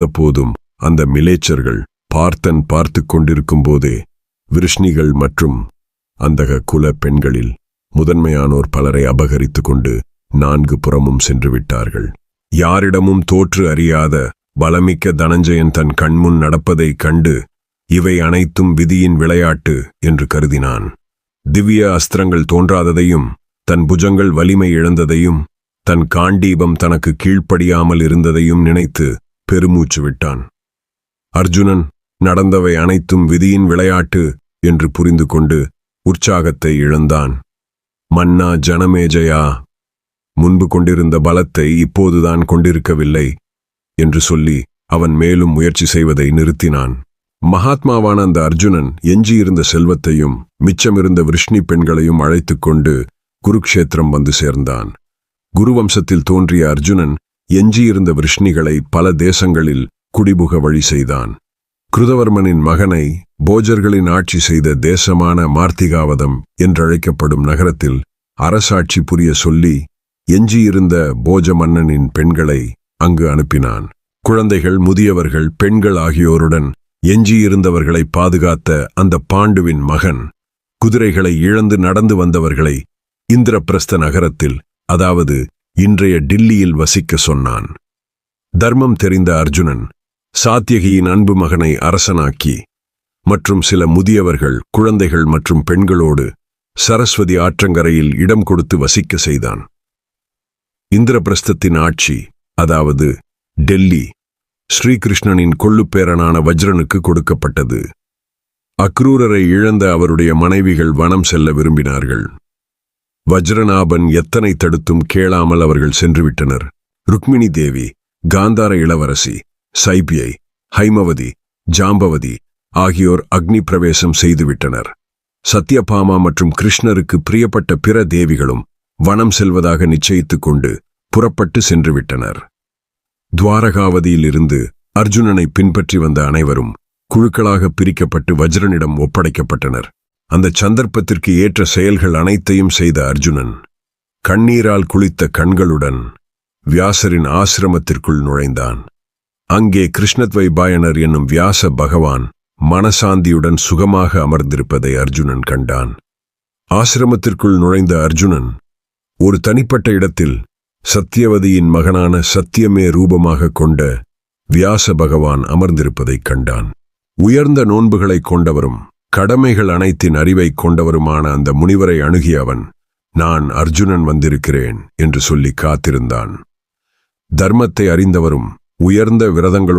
அப்போதும் அந்த மிலேச்சர்கள் பார்த்தன் பார்த்து கொண்டிருக்கும் போதே விருஷ்ணிகள் மற்றும் அந்தக குல பெண்களில் முதன்மையானோர் பலரை அபகரித்து கொண்டு 4 புறமும் சென்று விட்டார்கள். யாரிடமும் தோற்று அறியாத பலமிக்க தனஞ்சயன் தன் கண்முன் நடப்பதைக் கண்டு இவை அனைத்தும் விதியின் விளையாட்டு என்று கருதினான். திவ்ய அஸ்திரங்கள் தோன்றாததையும் தன் புஜங்கள் வலிமை இழந்ததையும் தன் காண்டீபம் தனக்கு கீழ்ப்படியாமல் இருந்ததையும் நினைத்து பெருமூச்சு விட்டான். அர்ஜுனன் நடந்தவை அனைத்தும் விதியின் விளையாட்டு என்று புரிந்து கொண்டு உற்சாகத்தை இழந்தான். மன்னா ஜனமேஜயா, முன்பு கொண்டிருந்த பலத்தை இப்போதுதான் கொண்டிருக்கவில்லை என்று சொல்லி அவன் மேலும் முயற்சி செய்வதை நிறுத்தினான். மகாத்மாவான அந்த அர்ஜுனன் எஞ்சியிருந்த செல்வத்தையும் மிச்சமிருந்த விருஷ்ணி பெண்களையும் அழைத்து கொண்டு குருக்ஷேத்திரம் வந்து சேர்ந்தான். குருவம்சத்தில் தோன்றிய அர்ஜுனன் எஞ்சியிருந்த விருஷ்ணிகளை பல தேசங்களில் குடிபுக வழி செய்தான். கிருதவர்மனின் மகனை போஜர்களின் ஆட்சி செய்த தேசமான மார்த்திகாவதம் என்றழைக்கப்படும் நகரத்தில் அரசாட்சி புரிய சொல்லி எஞ்சியிருந்த போஜ மன்னனின் பெண்களை அங்கு அனுப்பினான். குழந்தைகள், முதியவர்கள், பெண்கள் ஆகியோருடன் எஞ்சியிருந்தவர்களை பாதுகாத்த அந்த பாண்டுவின் மகன் குதிரைகளை இழந்து நடந்து வந்தவர்களை இந்திரபிரஸ்த நகரத்தில், அதாவது இன்றைய டில்லியில் வசிக்க சொன்னான். தர்மம் தெரிந்த அர்ஜுனன் சாத்யகியின் அன்பு மகனை அரசனாக்கி மற்றும் சில முதியவர்கள், குழந்தைகள் மற்றும் பெண்களோடு சரஸ்வதி ஆற்றங்கரையில் இடம் கொடுத்து வசிக்க செய்தான். இந்திரபிரஸ்தத்தின் ஆட்சி, அதாவது டெல்லி, ஸ்ரீகிருஷ்ணனின் கொள்ளுப்பேரனான வஜ்ரனுக்கு கொடுக்கப்பட்டது. அக்ரூரரை இழந்த அவருடைய மனைவிகள் வனம் செல்ல விரும்பினார்கள். வஜ்ரநாபன் எத்தனை தடுத்தும் கேளாமல் அவர்கள் சென்றுவிட்டனர். ருக்மிணி தேவி, காந்தார இளவரசி, சைபியை, ஹைமவதி, ஜாம்பவதி ஆகியோர் அக்னி பிரவேசம் செய்துவிட்டனர். சத்யபாமா மற்றும் கிருஷ்ணருக்கு பிரியப்பட்ட பிற தேவிகளும் வனம் செல்வதாக நிச்சயித்துக் கொண்டு புறப்பட்டு சென்றுவிட்டனர். துவாரகாவதியிலிருந்து அர்ஜுனனை பின்பற்றி வந்த அனைவரும் குழுக்களாக பிரிக்கப்பட்டு வஜ்ரனிடம் ஒப்படைக்கப்பட்டனர். அந்த சந்தர்ப்பத்திற்கு ஏற்ற செயல்கள் அனைத்தையும் செய்த அர்ஜுனன் கண்ணீரால் குளித்த கண்களுடன் வியாசரின் ஆசிரமத்திற்குள் நுழைந்தான். அங்கே கிருஷ்ணத்வைபாயனர் என்னும் வியாச பகவான் மனசாந்தியுடன் சுகமாக அமர்ந்திருப்பதை அர்ஜுனன் கண்டான். ஆசிரமத்திற்குள் நுழைந்த அர்ஜுனன் ஒரு தனிப்பட்ட இடத்தில் சத்தியவதியின் மகனான சத்தியமே ரூபமாக கொண்ட வியாச பகவான் அமர்ந்திருப்பதைக் கண்டான். உயர்ந்த நோன்புகளை கொண்டவரும் கடமைகள் அனைத்தின் அறிவை கொண்டவருமான அந்த முனிவரை அணுகிய அவன், நான் அர்ஜுனன் வந்திருக்கிறேன் என்று சொல்லி காத்திருந்தான். தர்மத்தை அறிந்தவரும் உயர்ந்த விரதங்களுடன்